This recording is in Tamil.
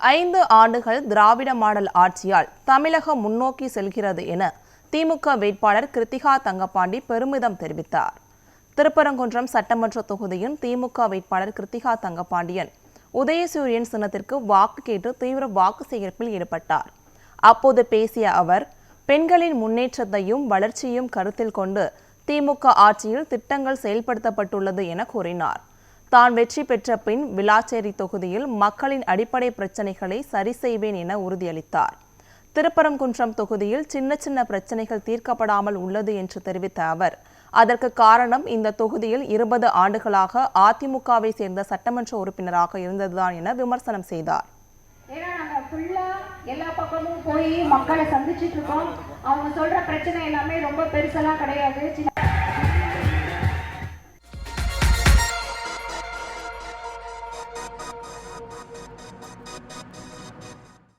5 ஆண்டுகள் திராவிட மாடல் ஆட்சியால் தமிழகம் முன்னோக்கி செல்கிறது என திமுக வேட்பாளர் கிருத்திகா தங்கப்பாண்டி பெருமிதம் தெரிவித்தார். திருப்பரங்குன்றம் சட்டமன்ற தொகுதியின் திமுக வேட்பாளர் கிருத்திகா தங்கப்பாண்டியன் உதயசூரியன் சின்னத்திற்கு வாக்கு கேட்டு தீவிர வாக்கு சேகரிப்பில் ஈடுபட்டார். அப்போது பேசிய அவர், பெண்களின் முன்னேற்றத்தையும் வளர்ச்சியையும் கருத்தில் கொண்டு திமுக ஆட்சியில் திட்டங்கள் செயல்படுத்தப்பட்டுள்ளது என கூறினார். தான் வெற்றி பெற்ற பின் விளாச்சேரி தொகுதியில் மக்களின் அடிப்படை பிரச்சினைகளை சரி செய்வேன் என உறுதியளித்தார். திருப்பரங்குன்றம் தொகுதியில் சின்ன சின்ன பிரச்சினைகள் தீர்க்கப்படாமல் உள்ளது என்று தெரிவித்த அவர், அதற்கு காரணம் இந்த தொகுதியில் 20 ஆண்டுகளாக அதிமுகவை சேர்ந்த சட்டமன்ற உறுப்பினராக இருந்ததுதான் என விமர்சனம் செய்தார். எல்லா பக்கமும் போய் மக்களை சந்திச்சுட்டு இருக்கோம். அவங்க சொல்ற பிரச்சனை எல்லாமே ரொம்ப பெருசெல்லாம் கிடையாது.